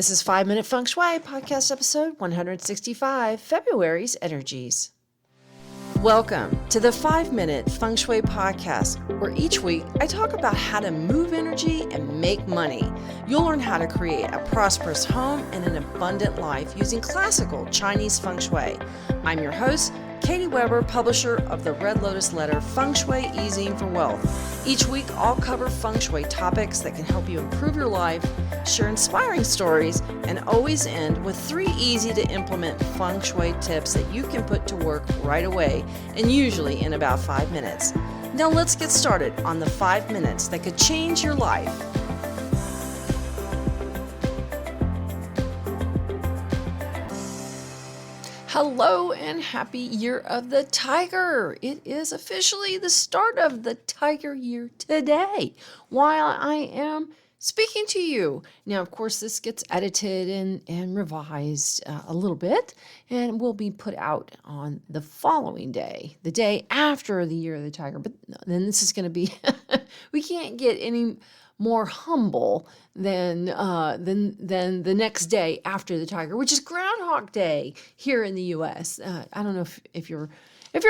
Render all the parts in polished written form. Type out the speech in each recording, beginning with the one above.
This is 5 Minute Feng Shui, podcast episode 165, February's Energies. Welcome to the 5 Minute Feng Shui podcast, where each week I talk about how to move energy and make money. You'll learn how to create a prosperous home and an abundant life using classical Chinese Feng Shui. I'm your host, Katie Weber, publisher of the Red Lotus Letter, Feng Shui Easing for Wealth. Each week, I'll cover Feng Shui topics that can help you improve your life, share inspiring stories, and always end with 3 easy-to-implement Feng Shui tips that you can put to work right away, and usually in about 5 minutes. Now let's get started on the 5 minutes that could change your life. Hello and happy Year of the Tiger. It is officially the start of the Tiger year today while I am speaking to you. Now, of course, this gets edited and revised a little bit and will be put out on the following day, the day after the Year of the Tiger. But then this is going to be, we can't get any more humble than the next day after the Tiger, which is Groundhog Day here in the U.S. I don't know if you're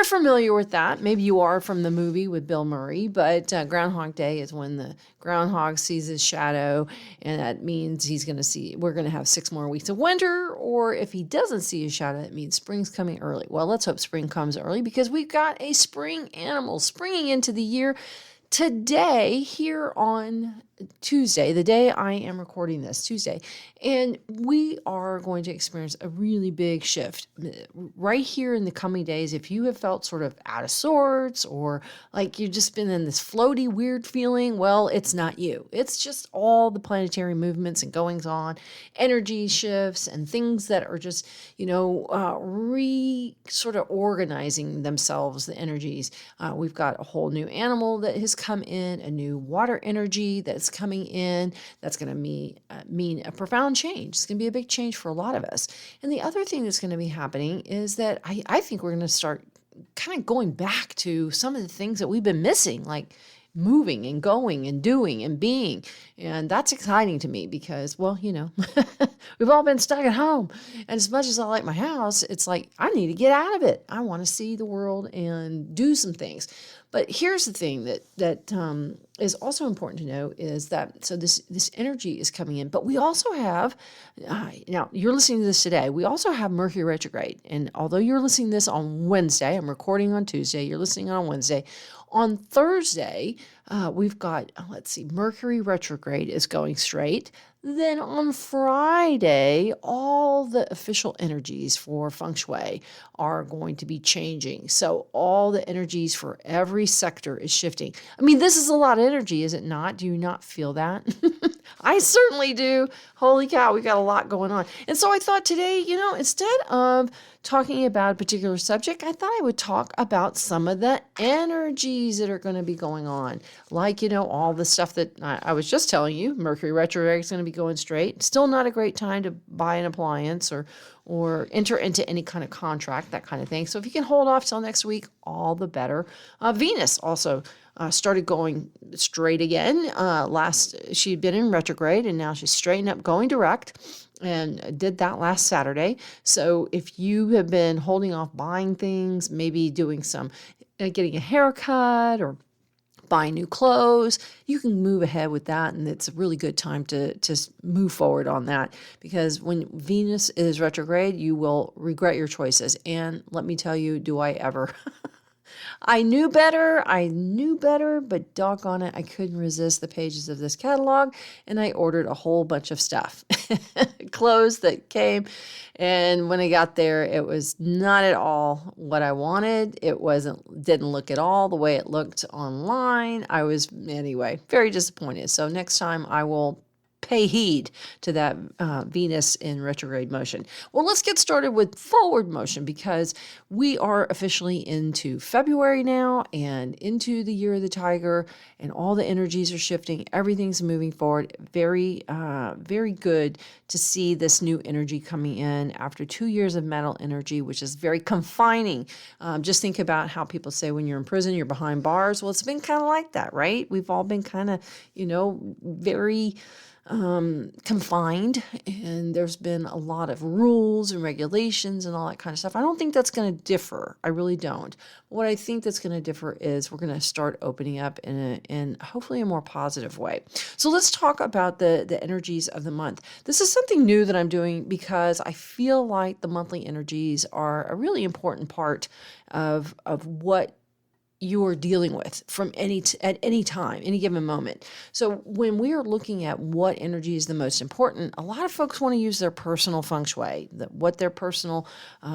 familiar with that. Maybe you are from the movie with Bill Murray, but Groundhog Day is when the groundhog sees his shadow, and that means we're going to have 6 more weeks of winter, or if he doesn't see his shadow, it means spring's coming early. Well, let's hope spring comes early because we've got a spring animal springing into the year today here on Tuesday, the day I am recording this, Tuesday, and we are going to experience a really big shift right here in the coming days. If you have felt sort of out of sorts or like you've just been in this floaty, weird feeling, well, it's not you. It's just all the planetary movements and goings on, energy shifts and things that are just, sort of organizing themselves, the energies. We've got a whole new animal that has come in, a new water energy that's coming in. That's going to mean a profound change. It's going to be a big change for a lot of us. And the other thing that's going to be happening is that I think we're going to start kind of going back to some of the things that we've been missing, like moving and going and doing and being. And that's exciting to me because, well, we've all been stuck at home. And as much as I like my house, it's like, I need to get out of it. I want to see the world and do some things. But here's the thing that is also important to know is that, so this energy is coming in, but we also have, now you're listening to this today, we also have Mercury Retrograde. And although you're listening to this on Wednesday, I'm recording on Tuesday, you're listening on Wednesday, on Thursday, we've got, Mercury Retrograde is going straight. Then on Friday, all the official energies for Feng Shui are going to be changing. So all the energies for every sector is shifting. I mean, this is a lot of energy, is it not? Do you not feel that? I certainly do. Holy cow, we got a lot going on. And so I thought today, instead of talking about a particular subject, I thought I would talk about some of the energies that are going to be going on. Like, all the stuff that I was just telling you, Mercury retrograde is going to be going straight. Still not a great time to buy an appliance or enter into any kind of contract, that kind of thing. So if you can hold off till next week, all the better. Venus also started going straight again. She'd been in retrograde, and now she's straightened up, going direct, and did that last Saturday. So if you have been holding off buying things, maybe doing some, getting a haircut or buying new clothes, you can move ahead with that, and it's a really good time to move forward on that, because when Venus is retrograde, you will regret your choices. And let me tell you, do I ever? I knew better, but doggone it, I couldn't resist the pages of this catalog, and I ordered a whole bunch of stuff. Clothes that came, and when I got there, it was not at all what I wanted. Didn't look at all the way it looked online. I was, anyway, very disappointed. So next time I will pay heed to that Venus in retrograde motion. Well, let's get started with forward motion, because we are officially into February now and into the Year of the Tiger, and all the energies are shifting. Everything's moving forward. Very, very good to see this new energy coming in after 2 years of metal energy, which is very confining. Just think about how people say when you're in prison, you're behind bars. Well, it's been kind of like that, right? We've all been kind of, very confined, and there's been a lot of rules and regulations and all that kind of stuff. I don't think that's going to differ. I really don't. What I think that's going to differ is we're going to start opening up in hopefully a more positive way. So let's talk about the energies of the month. This is something new that I'm doing because I feel like the monthly energies are a really important part of what you are dealing with from at any time, any given moment. So when we are looking at what energy is the most important, a lot of folks want to use their personal feng shui, what their personal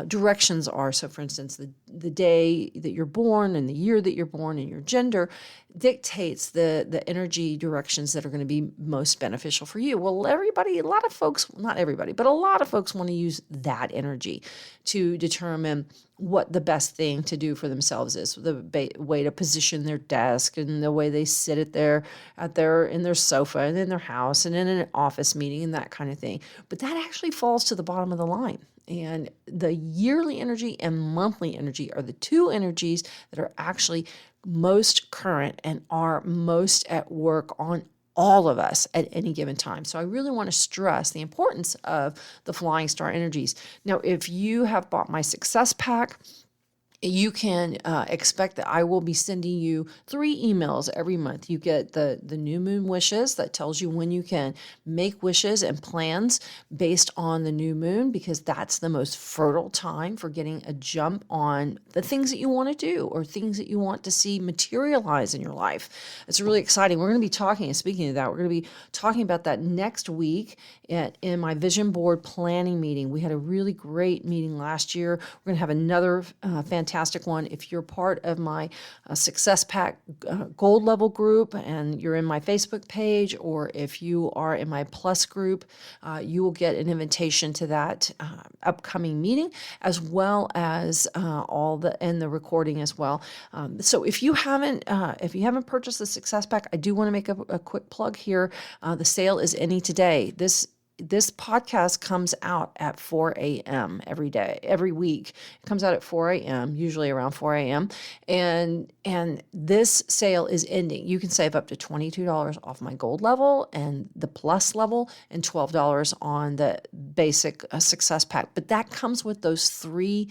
directions are. So for instance, the day that you're born and the year that you're born and your gender dictates the energy directions that are going to be most beneficial for you. Well, a lot of folks, not everybody, but a lot of folks want to use that energy to determine what the best thing to do for themselves is, the way to position their desk and the way they sit in their sofa and in their house and in an office meeting and that kind of thing. But that actually falls to the bottom of the line. And the yearly energy and monthly energy are the two energies that are actually most current and are most at work on all of us at any given time. So I really want to stress the importance of the flying star energies. Now, if you have bought my success pack, you can expect that I will be sending you 3 emails every month. You get the new moon wishes that tells you when you can make wishes and plans based on the new moon, because that's the most fertile time for getting a jump on the things that you want to do or things that you want to see materialize in your life. It's really exciting. We're going to be talking, and speaking of that, we're going to be talking about that next week in my vision board planning meeting. We had a really great meeting last year. We're going to have another fantastic one. If you're part of my Success Pack gold level group and you're in my Facebook page, or if you are in my Plus group, you will get an invitation to that upcoming meeting, as well as the recording as well. So if you haven't purchased the Success Pack, I do want to make a quick plug here. The sale is ending today. This podcast comes out at 4 a.m. every week. It comes out at 4 a.m., usually around 4 a.m. And this sale is ending. You can save up to $22 off my gold level and the plus level, and $12 on the basic success pack. But that comes with those 3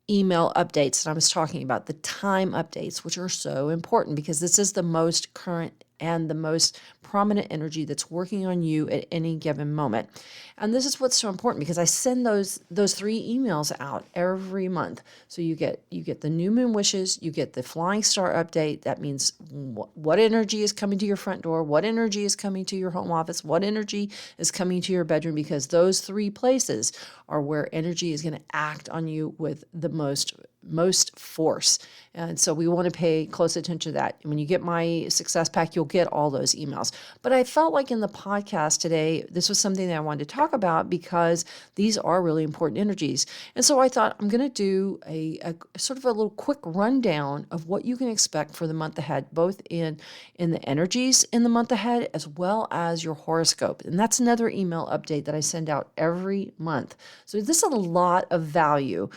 email updates that I was talking about, the time updates, which are so important because this is the most current and the most prominent energy that's working on you at any given moment. And this is what's so important, because I send those 3 emails out every month. So you get the new moon wishes, you get the flying star update. That means what energy is coming to your front door, what energy is coming to your home office, what energy is coming to your bedroom, because those 3 places are where energy is going to act on you with the most force. And so we want to pay close attention to that. When you get my success pack, you'll get all those emails. But I felt like in the podcast today, this was something that I wanted to talk about because these are really important energies. And so I thought I'm going to do a sort of a little quick rundown of what you can expect for the month ahead, both in the energies in the month ahead, as well as your horoscope. And that's another email update that I send out every month. So this is a lot of value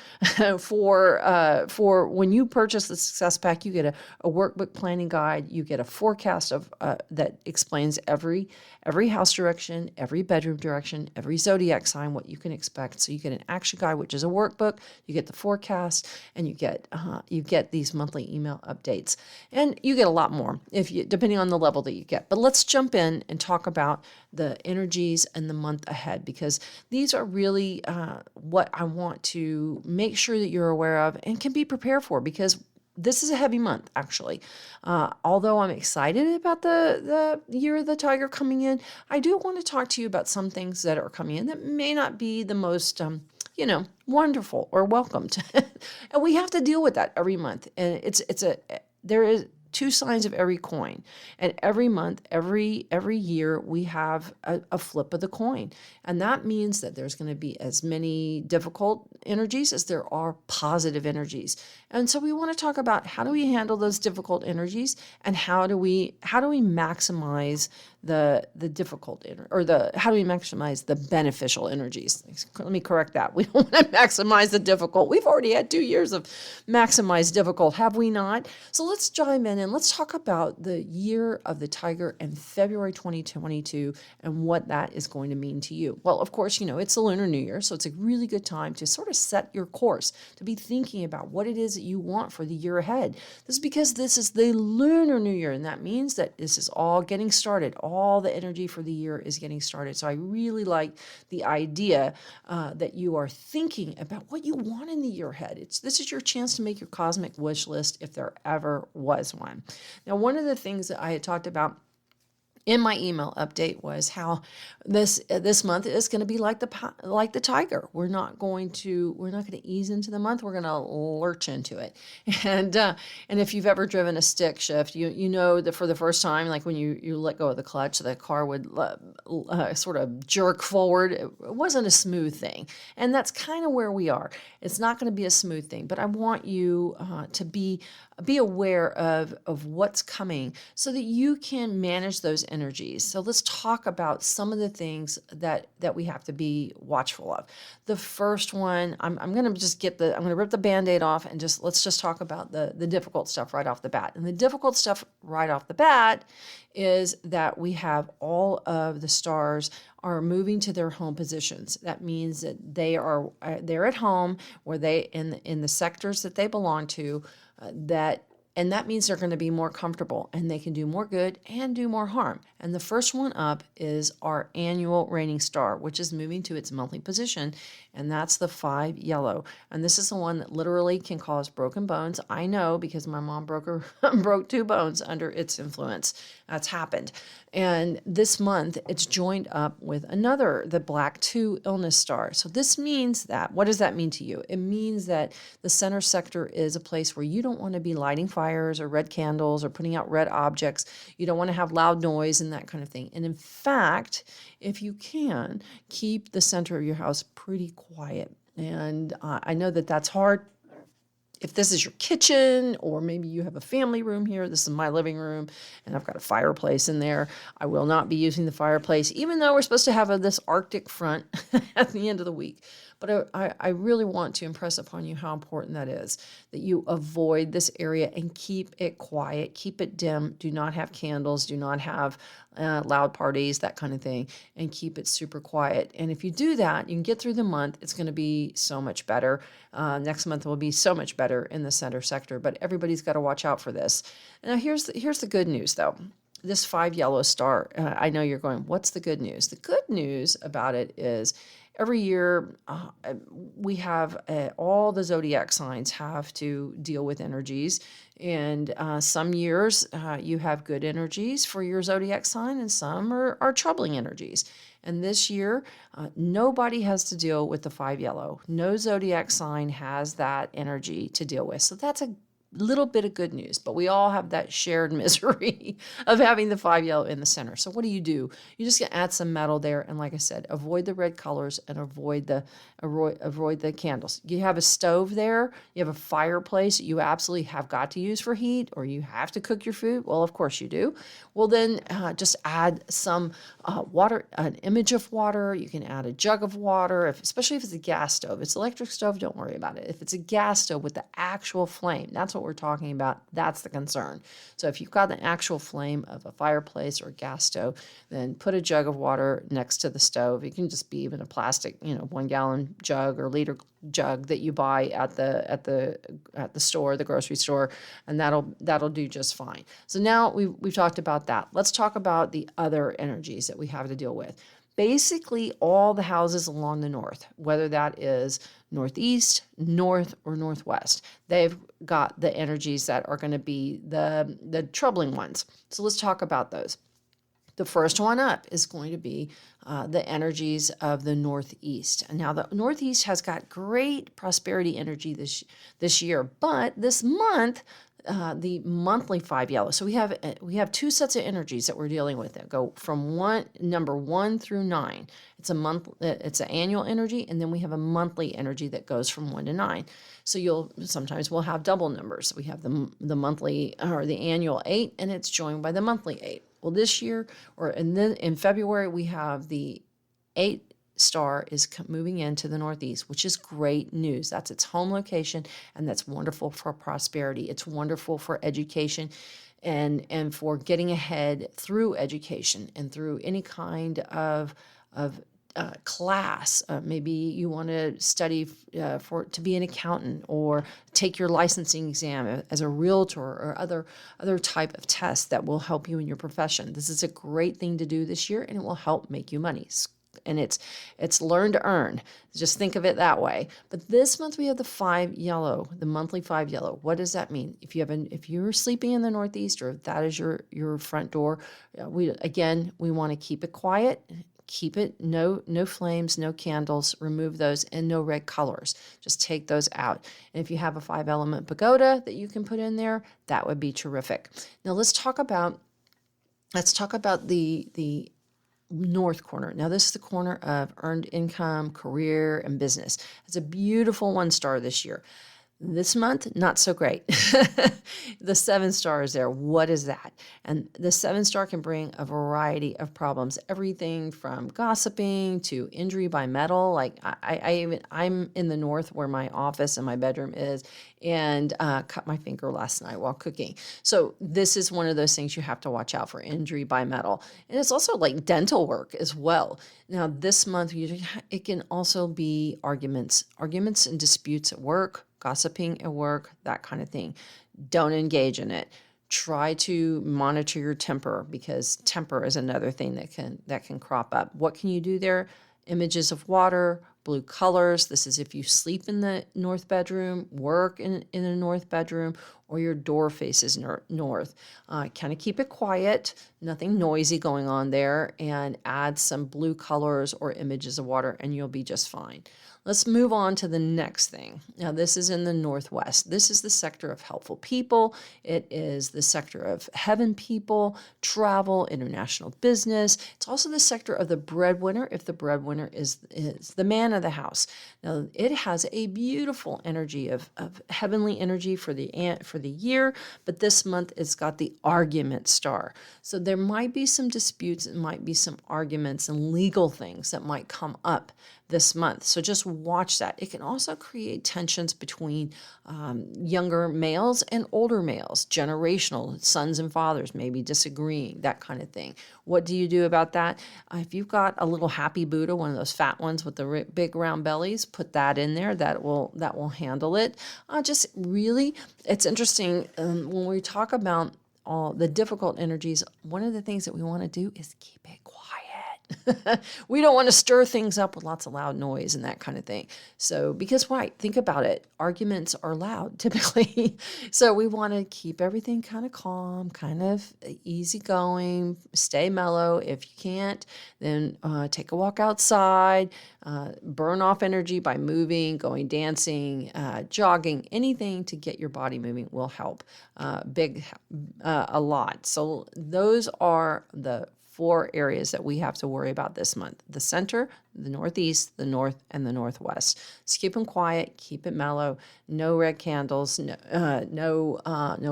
for when you purchase the Success Pack. You get a workbook planning guide. You get a forecast of that explains every house direction, every bedroom direction, every zodiac sign, what you can expect. So you get an action guide, which is a workbook. You get the forecast, and you get these monthly email updates, and you get a lot more depending on the level that you get. But let's jump in and talk about the energies and the month ahead, because these are really what I want to make sure that you're aware of and can be prepared for, because this is a heavy month, actually. Although I'm excited about the year of the tiger coming in, I do want to talk to you about some things that are coming in that may not be the most wonderful or welcomed. And we have to deal with that every month. And there is 2 sides of every coin. And every month, every year, we have a flip of the coin. And that means that there's going to be as many difficult energies as there are positive energies. And so we want to talk about how do we handle those difficult energies, and how do we maximize the difficult or the how do we maximize the beneficial energies? Let me correct that. We don't want to maximize the difficult. We've already had 2 years of maximize difficult, have we not? So let's chime in and let's talk about the year of the tiger and February 2022 and what that is going to mean to you. Well, of course, it's the Lunar New Year, so it's a really good time to sort of set your course, to be thinking about what it is that you want for the year ahead. This is because this is the Lunar New Year, and that means that this is all getting started. All the energy for the year is getting started. So I really like the idea that you are thinking about what you want in the year ahead. This is your chance to make your cosmic wish list if there ever was one. Now, one of the things that I had talked about in my email update was how this month is going to be like the tiger. We're not going to ease into the month. We're going to lurch into it. And if you've ever driven a stick shift, you know that for the first time, like when you let go of the clutch, the car would sort of jerk forward. It wasn't a smooth thing, and that's kind of where we are. It's not going to be a smooth thing, but I want you to be aware of what's coming so that you can manage those energies. So let's talk about some of the things that we have to be watchful of. The first one, I'm going to rip the Band-Aid off and let's just talk about the difficult stuff right off the bat. And the difficult stuff right off the bat is that we have all of the stars are moving to their home positions. That means that they're at home where they in the sectors that they belong to. And that means they're going to be more comfortable and they can do more good and do more harm. And the first one up is our annual reigning star, which is moving to its monthly position, and that's the 5 yellow. And this is the one that literally can cause broken bones. I know because my mom broke 2 bones under its influence. That's happened. And this month, it's joined up with the black 2 illness star. So this means what does that mean to you? It means that the center sector is a place where you don't want to be lighting fires or red candles or putting out red objects. You don't want to have loud noise and that kind of thing. And in fact, if you can, keep the center of your house pretty quiet. And I know that that's hard. If this is your kitchen, or maybe you have a family room here, this is my living room, and I've got a fireplace in there. I will not be using the fireplace, even though we're supposed to have this Arctic front at the end of the week. But I really want to impress upon you how important that is, that you avoid this area and keep it quiet, keep it dim. Do not have candles, do not have loud parties, that kind of thing, and keep it super quiet. And if you do that, you can get through the month. It's going to be so much better. Next month will be so much better in the center sector, but everybody's got to watch out for this. Now, here's the good news, though. This 5 yellow star, I know you're going, what's the good news? The good news about it is every year we have all the zodiac signs have to deal with energies. And some years you have good energies for your zodiac sign, and some are troubling energies. And this year, nobody has to deal with the 5 yellow. No zodiac sign has that energy to deal with. So that's a little bit of good news, but we all have that shared misery of having the 5 yellow in the center. So what do? You just add some metal there, and like I said, avoid the red colors and avoid the candles. You have a stove there, you have a fireplace you absolutely have got to use for heat, or you have to cook your food. Well, of course you do. Well, then just add some water, an image of water. You can add a jug of water, especially if it's a gas stove. If it's an electric stove, don't worry about it. If it's a gas stove with the actual flame, that's what we're talking about. That's the concern. So if you've got the actual flame of a fireplace or a gas stove, then put a jug of water next to the stove. It can just be even a plastic, 1 gallon jug or liter jug that you buy at the store, the grocery store, and that'll do just fine. So now we've talked about that. Let's talk about the other energies that we have to deal with. Basically, all the houses along the north, whether that is northeast, north, or northwest, they've got the energies that are going to be the troubling ones. So let's talk about those. The first one up is going to be the energies of the Northeast. And now the Northeast has got great prosperity energy this year, but this month, the monthly 5 yellow. So we have 2 sets of energies that we're dealing with that go from number 1 through 9. It's an annual energy, and then we have a monthly energy that goes from 1 to 9. So sometimes we'll have double numbers. We have the monthly or the annual 8, and it's joined by the monthly 8. Well, this year, and then in February, we have the 8 star is moving into the Northeast, which is great news. That's its home location, and that's wonderful for prosperity. It's wonderful for education and for getting ahead through education and through any kind of class. Maybe you want to study to be an accountant or take your licensing exam as a realtor or other type of test that will help you in your profession. This is a great thing to do this year, and it will help make you money. And it's learn to earn. Just think of it that way. But this month we have the 5 yellow, the monthly 5 yellow. What does that mean? If you're sleeping in the Northeast, or if that is your front door, we want to keep it quiet. Keep it no flames, no candles, remove those, and no red colors. Just take those out. And if you have a 5-element pagoda that you can put in there, that would be terrific. Now let's talk about the north corner. Now this is the corner of earned income, career, and business. It's a beautiful 1-star this year. This month, not so great. The 7-star is there. What is that? And the 7-star can bring a variety of problems, everything from gossiping to injury by metal. Like I'm in the north where my office and my bedroom is, and cut my finger last night while cooking. So this is one of those things you have to watch out for, injury by metal. And it's also like dental work as well. Now this month, it can also be arguments and disputes at work, gossiping at work, that kind of thing. Don't engage in it. Try to monitor your temper, because temper is another thing that can crop up. What can you do there? Images of water, blue colors. This is if you sleep in the north bedroom, work in a north bedroom, or your door faces north. Kind of keep it quiet, nothing noisy going on there, and add some blue colors or images of water, and you'll be just fine. Let's move on to the next thing. Now, this is in the Northwest. This is the sector of helpful people. It is the sector of heaven people, travel, international business. It's also the sector of the breadwinner, if the breadwinner is the man of the house. Now, it has a beautiful energy of heavenly energy for the year, but this month it's got the argument star. So there might be some disputes, it might be some arguments and legal things that might come up this month. So just watch that. It can also create tensions between younger males and older males, generational sons and fathers maybe disagreeing, that kind of thing. What do you do about that? If you've got a little happy Buddha, one of those fat ones with the big round bellies, put that in there. That will handle it. Just really, it's interesting when we talk about all the difficult energies. One of the things that we want to do is keep it quiet. We don't want to stir things up with lots of loud noise and that kind of thing. So, because think about it. Arguments are loud typically. So we want to keep everything kind of calm, kind of easygoing, stay mellow. If you can't, then take a walk outside, burn off energy by moving, going dancing, jogging, anything to get your body moving will help a lot. So those are the 4 areas that we have to worry about this month: the center, the Northeast, the North, and the Northwest. So keep them quiet, keep it mellow, no red candles, no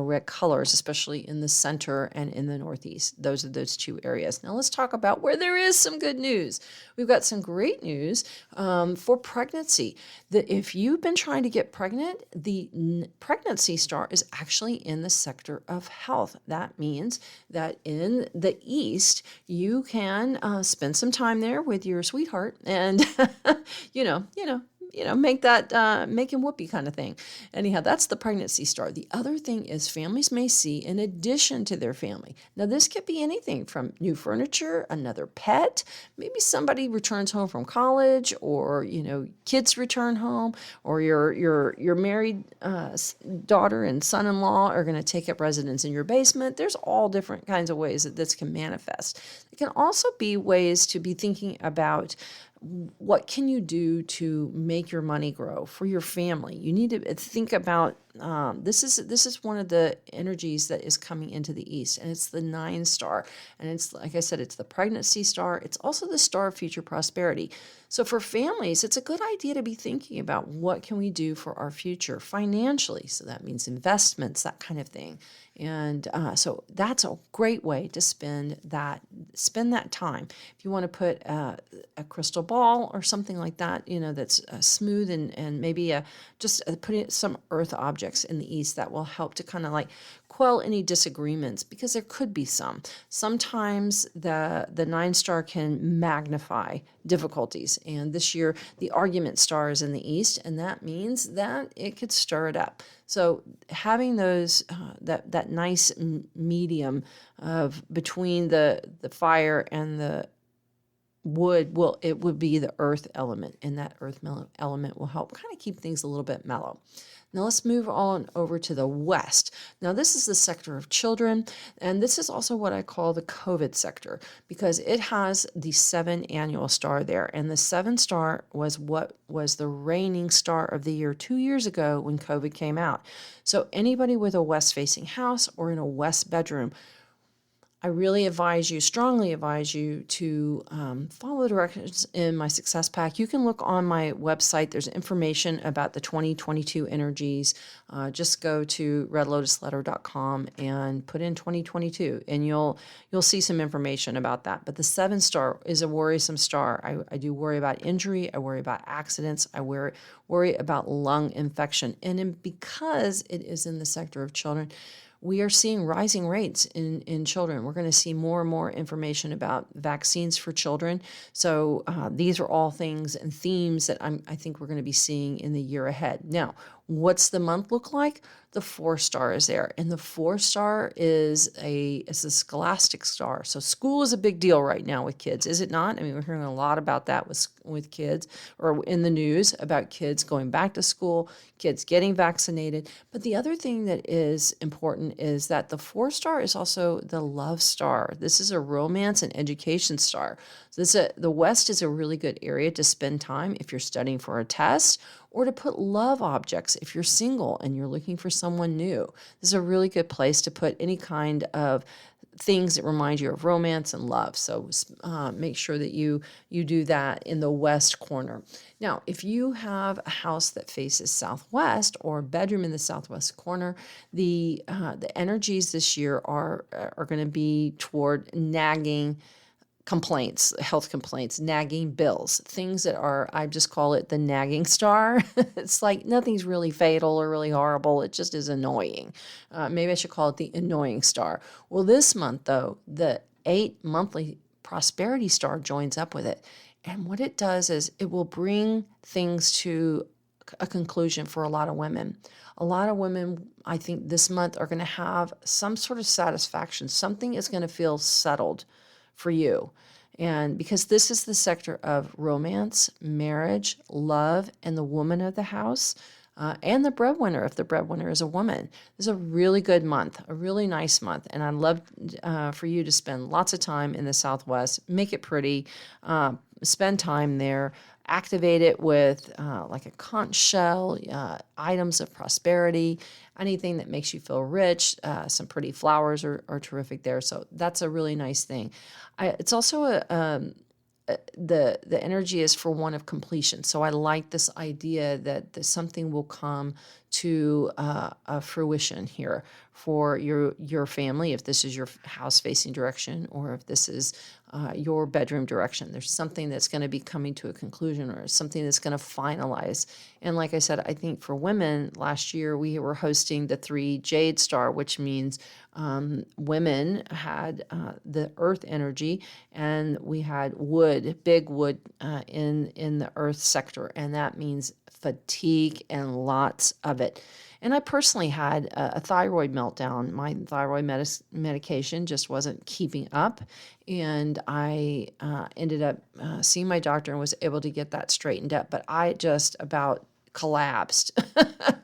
red colors, especially in the center and in the Northeast. Those are those 2 areas. Now let's talk about where there is some good news. We've got some great news for pregnancy. If you've been trying to get pregnant, the pregnancy star is actually in the sector of health. That means that in the East, you can spend some time there with your sweetheart and, make that making whoopee kind of thing. Anyhow, that's the pregnancy star. The other thing is families may see in addition to their family. Now, this could be anything from new furniture, another pet, maybe somebody returns home from college, or, kids return home, or your married daughter and son-in-law are going to take up residence in your basement. There's all different kinds of ways that this can manifest. It can also be ways to be thinking about what can you do to make your money grow for your family. You need to think about this is one of the energies that is coming into the east, and it's the 9 star. And it's, like I said, it's the pregnancy star. It's also the star of future prosperity. So for families, it's a good idea to be thinking about what can we do for our future financially. So that means investments, that kind of thing. And so that's a great way to spend that time. If you want to put a crystal ball or something like that, that's smooth, and maybe just putting some earth objects in the east, that will help to kind of like quell any disagreements, because there could be some. Sometimes the 9 star can magnify difficulties, and this year the argument star is in the east, and that means that it could stir it up. So having those that nice medium of between the fire and the wood, it would be the earth element, and that element will help kind of keep things a little bit mellow. Now let's move on over to the west. Now this is the sector of children, and this is also what I call the COVID sector, because it has the 7 annual star there, and the 7 star was what was the reigning star of the year 2 years ago when COVID came out. So anybody with a west-facing house or in a west bedroom, I really strongly advise you to follow the directions in my success pack. You can look on my website. There's information about the 2022 energies. Just go to redlotusletter.com and put in 2022, and you'll see some information about that. But the 7 star is a worrisome star. I do worry about injury. I worry about accidents. I worry about lung infection. And because it is in the sector of children, we are seeing rising rates in children. We're going to see more and more information about vaccines for children. So these are all things and themes that I think we're going to be seeing in the year ahead. Now, what's the month look like? The 4 star is there, and the 4 star is a scholastic star. So school is a big deal right now with kids, is it not? I mean, we're hearing a lot about that with kids, or in the news about kids going back to school, kids getting vaccinated. But the other thing that is important is that the 4 star is also the love star. This is a romance and education star. So the West is a really good area to spend time if you're studying for a test, or to put love objects if you're single and you're looking for someone new. This is a really good place to put any kind of things that remind you of romance and love. So make sure that you do that in the west corner. Now, if you have a house that faces southwest, or a bedroom in the southwest corner, the energies this year are going to be toward nagging complaints, health complaints, nagging bills, things that are, I just call it the nagging star. It's like nothing's really fatal or really horrible. It just is annoying. Maybe I should call it the annoying star. Well, this month, though, the 8 monthly prosperity star joins up with it. And what it does is it will bring things to a conclusion for a lot of women. A lot of women, I think, this month are going to have some sort of satisfaction. Something is going to feel settled for you. And because this is the sector of romance, marriage, love, and the woman of the house, and the breadwinner, if the breadwinner is a woman. This is a really good month, a really nice month. And I'd love for you to spend lots of time in the Southwest, make it pretty, spend time there, activate it with like a conch shell, items of prosperity, anything that makes you feel rich. Some pretty flowers are terrific there. So that's a really nice thing. It's also the energy is for one of completion. So I like this idea that something will come to a fruition here for your family, if this is your house facing direction, or if this is your bedroom direction. There's something that's going to be coming to a conclusion, or something that's going to finalize. And like I said, I think for women, last year we were hosting the 3 Jade Star, which means women had the earth energy, and we had wood, big wood in the earth sector, and that means fatigue and lots of it. And I personally had a thyroid meltdown. My thyroid medication just wasn't keeping up, and I ended up seeing my doctor and was able to get that straightened up. But I just about collapsed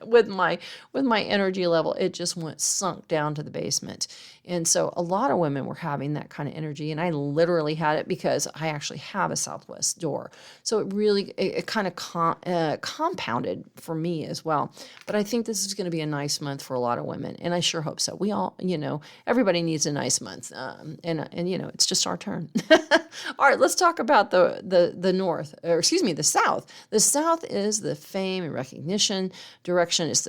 with my energy level. It just went sunk down to the basement. And so a lot of women were having that kind of energy, and I literally had it because I actually have a southwest door. So it kind of compounded for me as well. But I think this is going to be a nice month for a lot of women, and I sure hope so. We all, everybody needs a nice month, and it's just our turn. All right, let's talk about the north, or excuse me, the south. The south is the fame and recognition direction. It's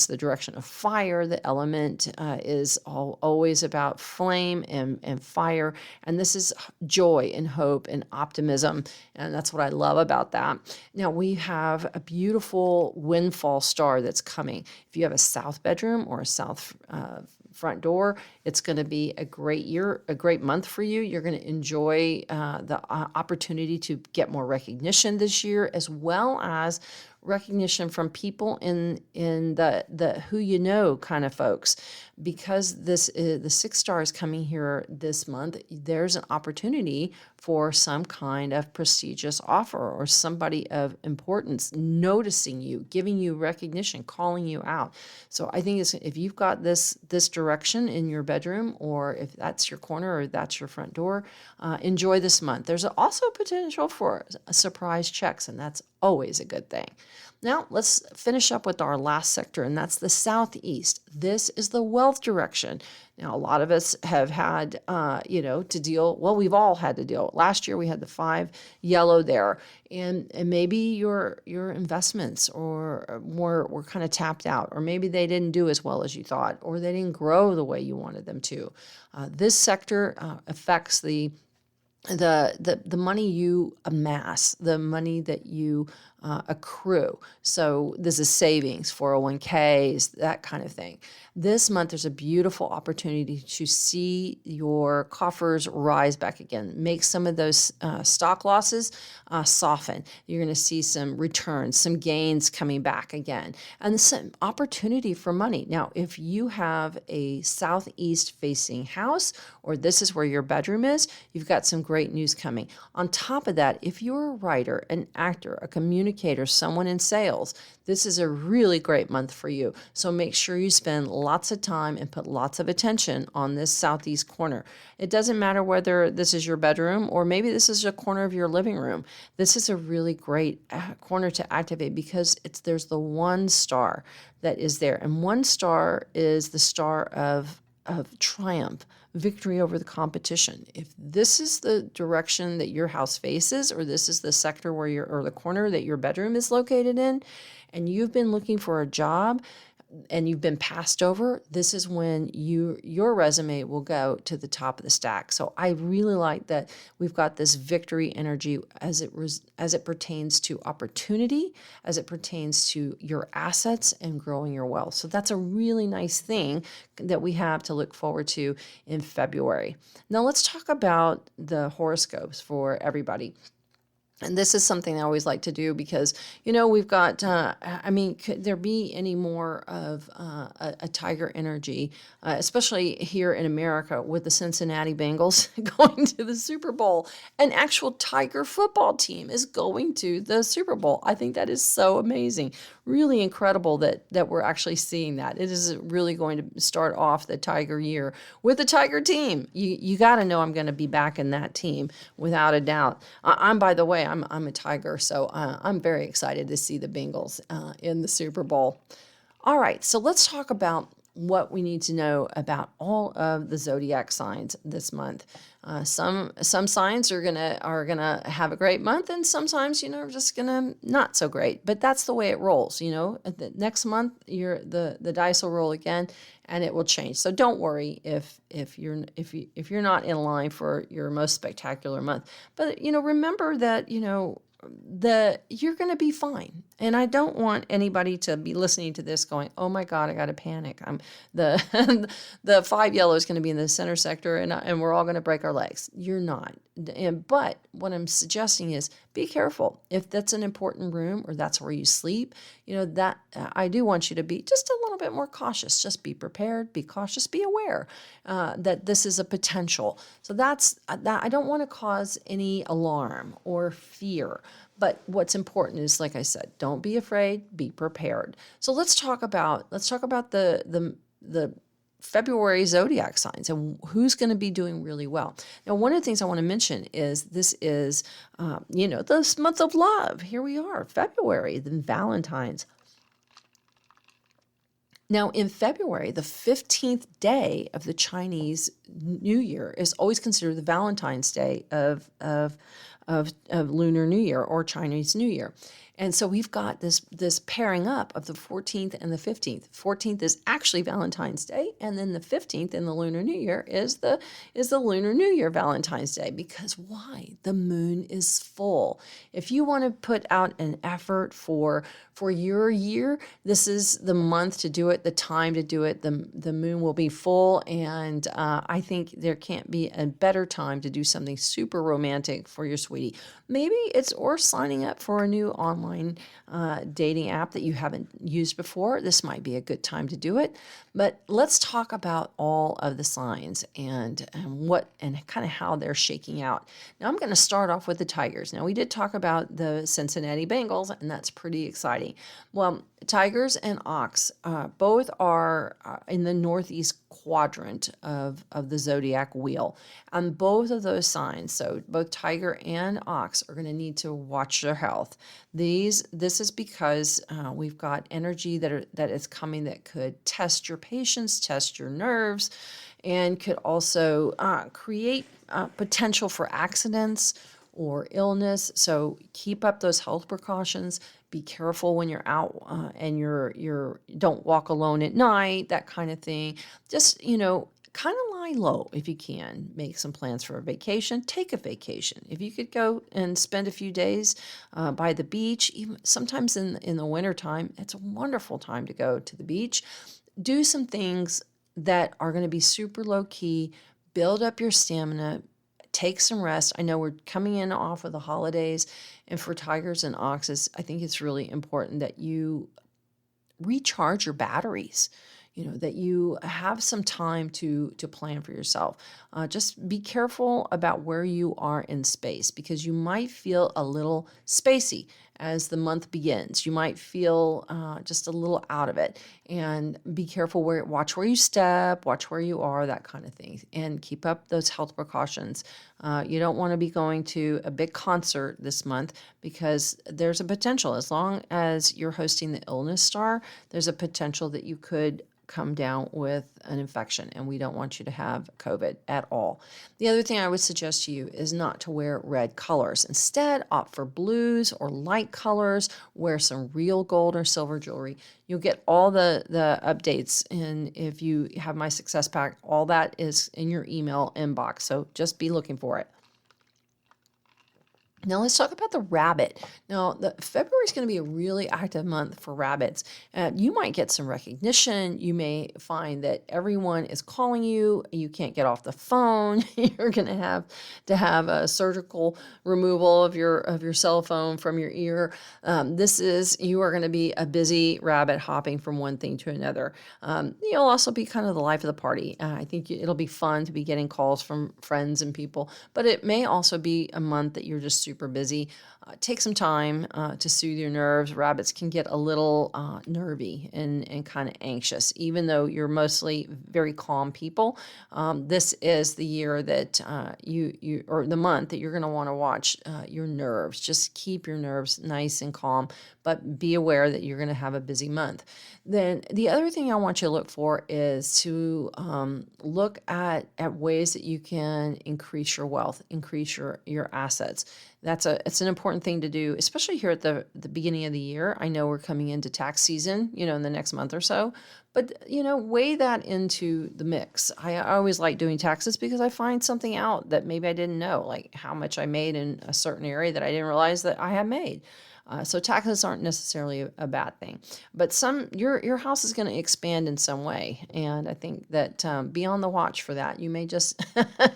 the direction of fire. The element is always about flame and fire, and this is joy and hope and optimism, and that's what I love about that. Now we have a beautiful windfall star that's coming. If you have a south bedroom or a south front door, it's going to be a great month for you. You're going to enjoy the opportunity to get more recognition this year, as well as recognition from people in the who kind of folks. Because the 6 star is coming here this month, there's an opportunity for some kind of prestigious offer or somebody of importance noticing you, giving you recognition, calling you out. So I think if you've got this direction in your bedroom, or if that's your corner or that's your front door, enjoy this month. There's also potential for surprise checks, and that's always a good thing. Now, let's finish up with our last sector, and that's the southeast. This is the wealth direction. Now, a lot of us have had, to deal. Well, we've all had to deal. Last year, we had the 5 yellow there, and maybe your investments were kind of tapped out, or maybe they didn't do as well as you thought, or they didn't grow the way you wanted them to. This sector affects the money you amass, the money that you accrue. So this is savings, 401ks, that kind of thing. This month, there's a beautiful opportunity to see your coffers rise back again. Make some of those stock losses soften. You're going to see some returns, some gains coming back again, and some opportunity for money. Now, if you have a southeast facing house, or this is where your bedroom is, you've got some great news coming. On top of that, if you're a writer, an actor, a communicator, someone in sales, this is a really great month for you. So make sure you spend lots of time and put lots of attention on this southeast corner. It doesn't matter whether this is your bedroom or maybe this is a corner of your living room. This is a really great corner to activate because there's the 1 star that is there. And 1 star is the star of triumph, victory over the competition. If this is the direction that your house faces, or this is the sector or the corner that your bedroom is located in, and you've been looking for a job and you've been passed over, this is when your resume will go to the top of the stack. So I really like that we've got this victory energy as it pertains to opportunity, as it pertains to your assets and growing your wealth. So that's a really nice thing that we have to look forward to in February. Now let's talk about the horoscopes for everybody. And this is something I always like to do because, we've got, could there be any more of a tiger energy, especially here in America with the Cincinnati Bengals going to the Super Bowl? An actual Tiger football team is going to the Super Bowl. I think that is so amazing. Really incredible that we're actually seeing that. It is really going to start off the Tiger year with the Tiger team. You got to know I'm going to be back in that team without a doubt. By the way, I'm a Tiger, so I'm very excited to see the Bengals in the Super Bowl. All right, so let's talk about what we need to know about all of the zodiac signs this month. Some signs are gonna have a great month, and sometimes are just gonna not so great. But that's the way it rolls. The next month the dice will roll again, and it will change. So don't worry if you're not in line for your most spectacular month. But remember that you're going to be fine. And I don't want anybody to be listening to this going, oh my God, I got to panic. The 5 yellow is going to be in the center sector and we're all going to break our legs. You're not. But what I'm suggesting is be careful. If that's an important room or that's where you sleep, that I do want you to be just a little bit more cautious. Just be prepared, be cautious, be aware that this is a potential. So that's that. I don't want to cause any alarm or fear. But what's important is, like I said, don't be afraid, be prepared. So let's talk about the February zodiac signs and who's going to be doing really well. Now, one of the things I want to mention is this is, this month of love. Here we are, February, then Valentine's. Now, in February, the 15th day of the Chinese New Year is always considered the Valentine's Day of Lunar New Year or Chinese New Year. And so we've got this pairing up of the 14th and the 15th. 14th is actually Valentine's Day, and then the 15th in the Lunar New Year is the Lunar New Year Valentine's Day. Because why? The moon is full. If you want to put out an effort for your year, this is the month to do it, the time to do it. The moon will be full, and I think there can't be a better time to do something super romantic for your sweetie. Maybe it's or signing up for a new online dating app that you haven't used before. This might be a good time to do it. But let's talk about all of the signs and what and kind of how they're shaking out. Now I'm going to start off with the Tigers. Now we did talk about the Cincinnati Bengals, and that's pretty exciting. Well, Tigers and Ox both are in the northeast quadrant of the zodiac wheel. And both of those signs, so both Tiger and Ox, are going to need to watch their health. This is because we've got energy that is coming that could test your patience, test your nerves, and could also create potential for accidents or illness. So keep up those health precautions. Be careful when you're out and you're don't walk alone at night, that kind of thing. Just, kind of lie low if you can. Make some plans for a vacation. Take a vacation. If you could go and spend a few days by the beach, even sometimes in the wintertime, it's a wonderful time to go to the beach. Do some things that are going to be super low key. Build up your stamina. Take some rest. I know we're coming in off of the holidays, and for Tigers and Oxes, I think it's really important that you recharge your batteries. That you have some time to plan for yourself. Just be careful about where you are in space, because you might feel a little spacey as the month begins. You might feel just a little out of it, and be careful watch where you step, watch where you are, that kind of thing, and keep up those health precautions. You don't want to be going to a big concert this month, because there's a potential, as long as you're hosting the illness star, there's a potential that you could come down with an infection, and we don't want you to have COVID at all. The other thing I would suggest to you is not to wear red colors. Instead, opt for blues or light colors. Wear some real gold or silver jewelry. You'll get all the updates, and if you have my success pack, all that is in your email inbox. So just be looking for it. Now let's talk about the rabbit. Now, February is going to be a really active month for rabbits. You might get some recognition. You may find that everyone is calling you. You can't get off the phone. You're going to have a surgical removal of your cell phone from your ear. You are going to be a busy rabbit hopping from one thing to another. You'll also be kind of the life of the party. I think it'll be fun to be getting calls from friends and people, but it may also be a month that you're just super busy. Take some time to soothe your nerves. Rabbits can get a little nervy and kind of anxious, even though you're mostly very calm people. This is the year that or the month that you're going to want to watch your nerves. Just keep your nerves nice and calm, but be aware that you're going to have a busy month. Then the other thing I want you to look for is to look at ways that you can increase your wealth, increase your assets. It's an important thing to do, especially here at the beginning of the year. I know we're coming into tax season, in the next month or so, but, weigh that into the mix. I always like doing taxes because I find something out that maybe I didn't know, like how much I made in a certain area that I didn't realize that I had made. So taxes aren't necessarily a bad thing, but your house is going to expand in some way, and I think that be on the watch for that. You may just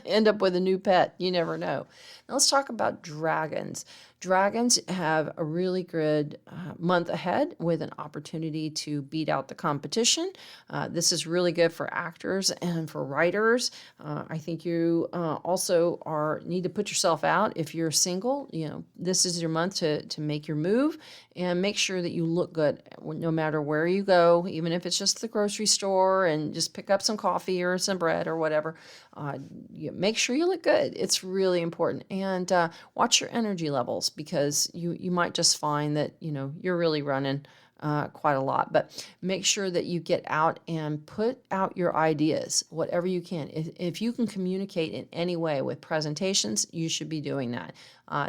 end up with a new pet. You never know. Now let's talk about dragons. Dragons have a really good month ahead with an opportunity to beat out the competition. This is really good for actors and for writers. I think you also need to put yourself out. If you're single, this is your month to make your move and make sure that you look good no matter where you go, even if it's just the grocery store and just pick up some coffee or some bread or whatever. Make sure you look good. It's really important. And watch your energy levels, because you might just find that, you're really running quite a lot. But make sure that you get out and put out your ideas, whatever you can. If you can communicate in any way with presentations, you should be doing that.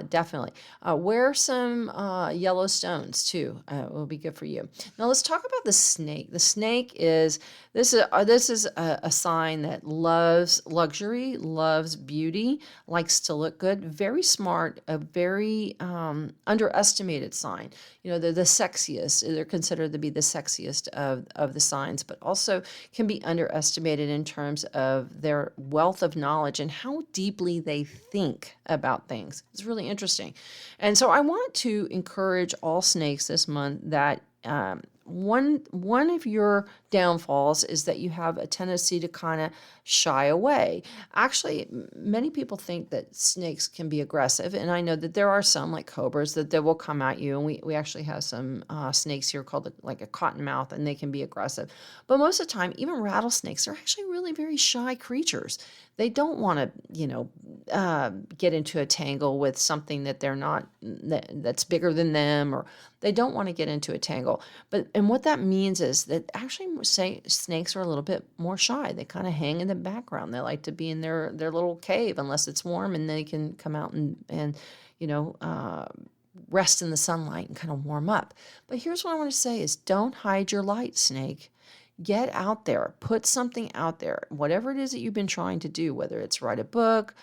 Definitely. Wear some yellow stones too. It will be good for you. Now let's talk about the snake. The snake is this is a sign that loves luxury, loves beauty, likes to look good, very smart, a very underestimated sign. They're the sexiest. They're considered to be the sexiest of the signs, but also can be underestimated in terms of their wealth of knowledge and how deeply they think about things. It's really interesting. And so I want to encourage all snakes this month that one of your downfalls is that you have a tendency to kind of shy away. Actually, many people think that snakes can be aggressive, and I know that there are some, like cobras, that they will come at you, and we actually have some snakes here called like a cottonmouth, and they can be aggressive. But most of the time, even rattlesnakes are actually really very shy creatures. They don't want to, get into a tangle with something that they're not, that's bigger than them, or they don't want to get into a tangle. And what that means is that actually snakes are a little bit more shy. They kind of hang in the background. They like to be in their little cave unless it's warm, and they can come out and rest in the sunlight and kind of warm up. But here's what I want to say is, don't hide your light, snake. Get out there, put something out there, whatever it is that you've been trying to do, whether it's write a book,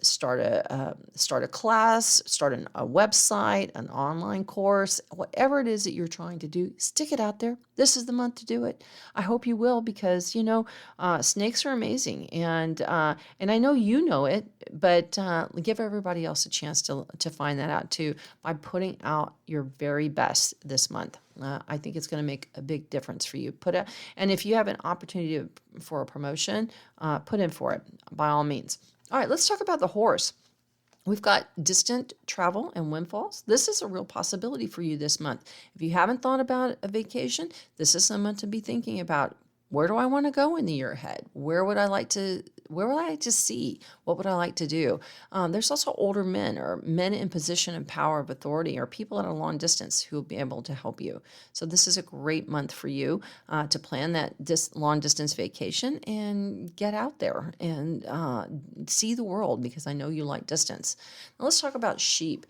start a class, start a website, an online course, whatever it is that you're trying to do, stick it out there. This is the month to do it. I hope you will, because snakes are amazing, and I know you know it, but give everybody else a chance to find that out too by putting out your very best this month. I think it's going to make a big difference for you. And if you have an opportunity for a promotion, put in for it by all means. All right, let's talk about the horse. We've got distant travel and windfalls. This is a real possibility for you this month. If you haven't thought about a vacation, this is the month to be thinking about, where do I want to go in the year ahead? Where would I like to see? What would I like to do? There's also older men, or men in position and power of authority, or people at a long distance who will be able to help you. So this is a great month for you to plan that long distance vacation and get out there and see the world, because I know you like distance. Now let's talk about sheep.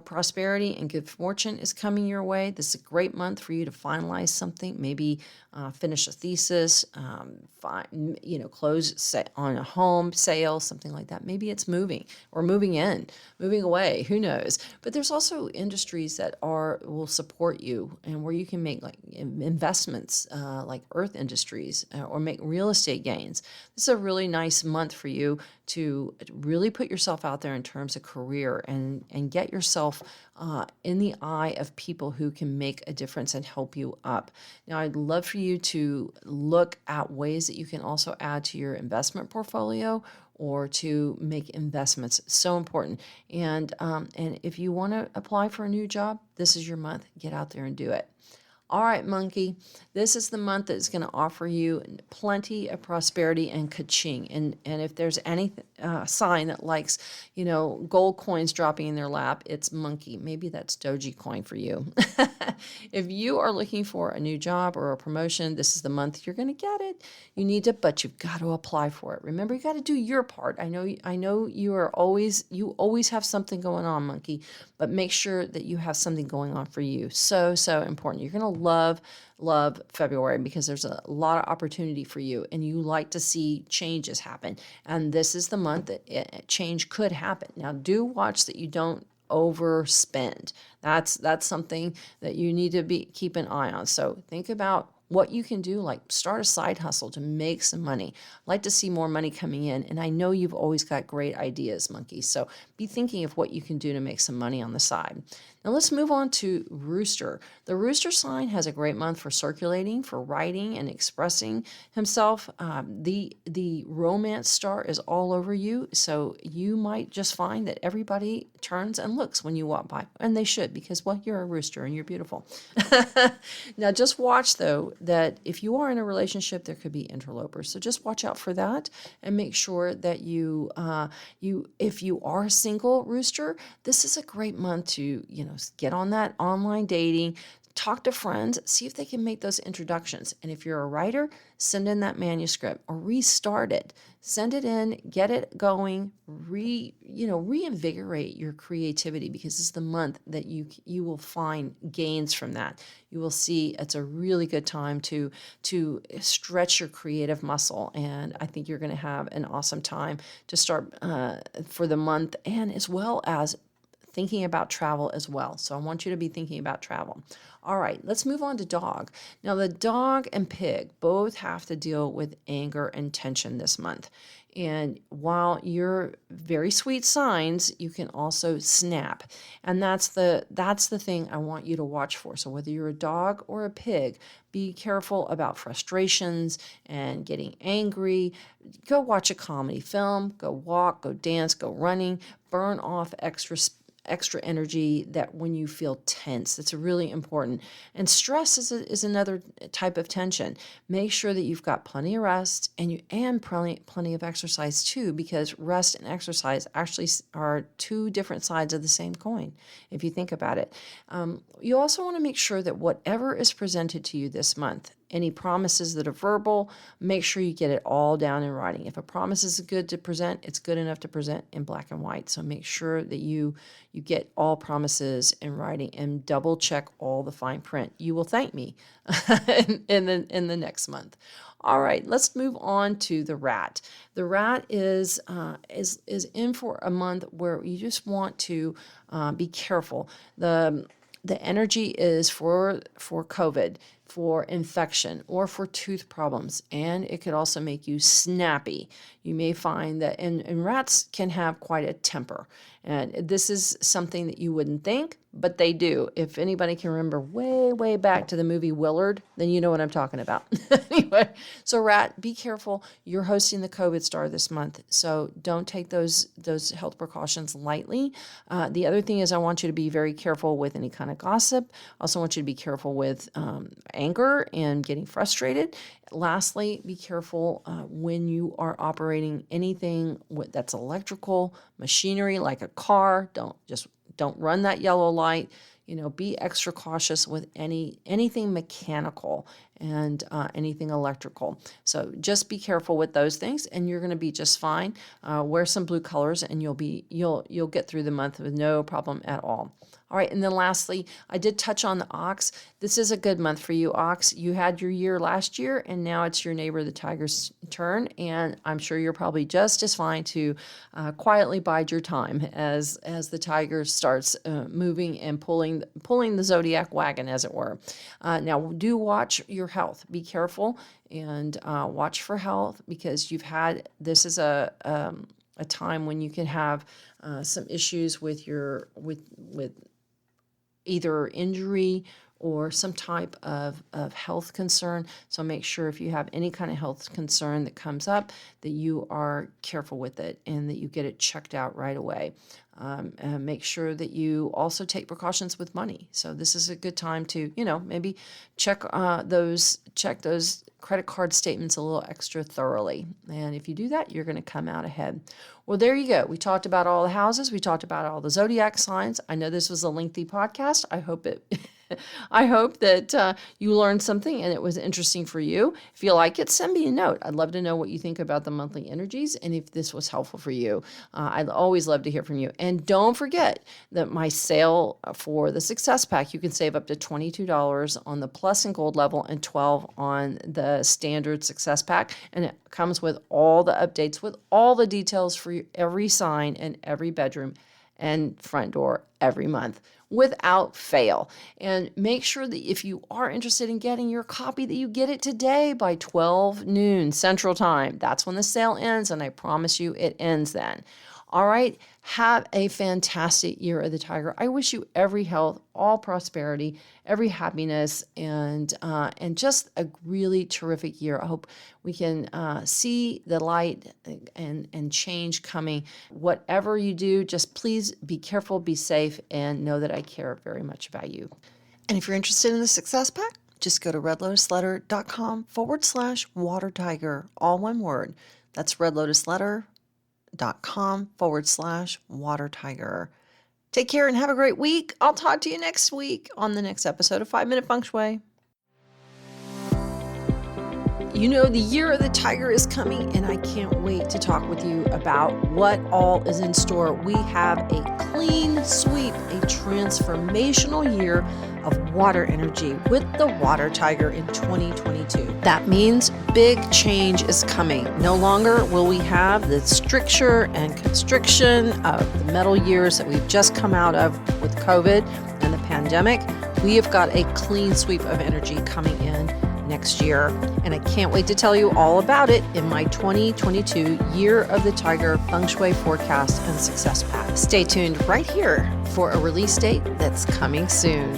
Prosperity and good fortune is coming your way. This is a great month for you to finalize something, maybe finish a thesis, close on a home sale, something like that. Maybe it's moving away, who knows? But there's also industries that will support you, and where you can make like investments, like earth industries, or make real estate gains. This is a really nice month for you to really put yourself out there in terms of career, and get yourself in the eye of people who can make a difference and help you up. Now, I'd love for you to look at ways that you can also add to your investment portfolio, or to make investments. So important. And if you want to apply for a new job, this is your month. Get out there and do it. All right, monkey, this is the month that is going to offer you plenty of prosperity and ka-ching. And if there's any sign that likes, gold coins dropping in their lap, it's monkey. Maybe that's Dogecoin for you. If you are looking for a new job or a promotion, this is the month you're going to get it. But you've got to apply for it. Remember, you got to do your part. I know you always have something going on, monkey, but make sure that you have something going on for you. So important. You're going to love February, because there's a lot of opportunity for you, and you like to see changes happen. And this is the month that change could happen. Now, do watch that you don't overspend. That's something that you need to keep an eye on. So think about what you can do, like start a side hustle to make some money. I'd like to see more money coming in. And I know you've always got great ideas, Monkey. So be thinking of what you can do to make some money on the side. Now let's move on to Rooster. The Rooster sign has a great month for circulating, for writing and expressing himself. The romance star is all over you. So you might just find that everybody turns and looks when you walk by. And they should, because, well, you're a rooster and you're beautiful. Now just watch, though, that if you are in a relationship, there could be interlopers. So just watch out for that and make sure that if you are a single rooster, this is a great month to, get on that online dating, talk to friends, see if they can make those introductions. And if you're a writer, send in that manuscript or restart it. Send it in, get it going, reinvigorate your creativity, because this is the month that you will find gains from that. You will see it's a really good time to stretch your creative muscle, and I think you're going to have an awesome time to start for the month, and as well as thinking about travel as well. So I want you to be thinking about travel. All right, let's move on to dog. Now, the dog and pig both have to deal with anger and tension this month. And while you're very sweet signs, you can also snap. And that's the thing I want you to watch for. So whether you're a dog or a pig, be careful about frustrations and getting angry. Go watch a comedy film, go walk, go dance, go running, burn off extra energy that when you feel tense. That's really important. And stress is another type of tension. Make sure that you've got plenty of rest and plenty of exercise too, because rest and exercise actually are two different sides of the same coin, if you think about it. You also want to make sure that whatever is presented to you this month, any promises that are verbal, make sure you get it all down in writing. If a promise is good to present, it's good enough to present in black and white. So make sure that you get all promises in writing and double check all the fine print. You will thank me in the next month. All right, let's move on to the rat. The rat is in for a month where you just want to be careful. The energy is for COVID, for infection, or for tooth problems, and it could also make you snappy. You may find that, and rats can have quite a temper, and this is something that you wouldn't think, but they do. If anybody can remember way back to the movie Willard, then you know what I'm talking about. Anyway, so rat, be careful. You're hosting the COVID star this month, so don't take those health precautions lightly. The other thing is I want you to be very careful with any kind of gossip. I also want you to be careful with anger and getting frustrated. Lastly, be careful when you are operating anything that's electrical, machinery like a car. Don't run that yellow light. Be extra cautious with anything mechanical and anything electrical. So just be careful with those things, and you're going to be just fine. Wear some blue colors, and you'll get through the month with no problem at all. All right, and then lastly, I did touch on the ox. This is a good month for you, ox. You had your year last year, and now it's your neighbor, the tiger's turn, and I'm sure you're probably just as fine to quietly bide your time as the tiger starts moving and pulling the zodiac wagon, as it were. Now, do watch your health. Be careful and watch for health, because this is a time when you can have some issues with either injury or some type of health concern. So make sure if you have any kind of health concern that comes up, that you are careful with it and that you get it checked out right away. And make sure that you also take precautions with money. So this is a good time to, maybe check those credit card statements a little extra thoroughly. And if you do that, you're going to come out ahead. Well, there you go. We talked about all the houses. We talked about all the zodiac signs. I know this was a lengthy podcast. I hope that you learned something and it was interesting for you. If you like it, send me a note. I'd love to know what you think about the monthly energies and if this was helpful for you. I'd always love to hear from you. And don't forget that my sale for the Success Pack, you can save up to $22 on the Plus and Gold level and $12 on the Standard Success Pack. And it comes with all the updates, with all the details for every sign and every bedroom and front door every month. without fail. And make sure that if you are interested in getting your copy, that you get it today by 12 noon Central Time. That's when the sale ends, and I promise you it ends then. All right, have a fantastic year of the tiger. I wish you every health, all prosperity, every happiness, and just a really terrific year. I hope we can see the light and change coming. Whatever you do, just please be careful, be safe, and know that I care very much about you. And if you're interested in the Success Pack, just go to redlotusletter.com/water tiger, all one word. That's redlotusletter.com/water tiger. Take care and have a great week. I'll talk to you next week on the next episode of 5-Minute Feng Shui. You know, the year of the tiger is coming, and I can't wait to talk with you about what all is in store. We have a clean sweep, a transformational year of water energy with the water tiger in 2022. That means big change is coming. No longer will we have the stricture and constriction of the metal years that we've just come out of with COVID and the pandemic. We have got a clean sweep of energy coming in next year, and I can't wait to tell you all about it in my 2022 Year of the Tiger Feng Shui Forecast and Success Pack. Stay tuned right here for a release date that's coming soon.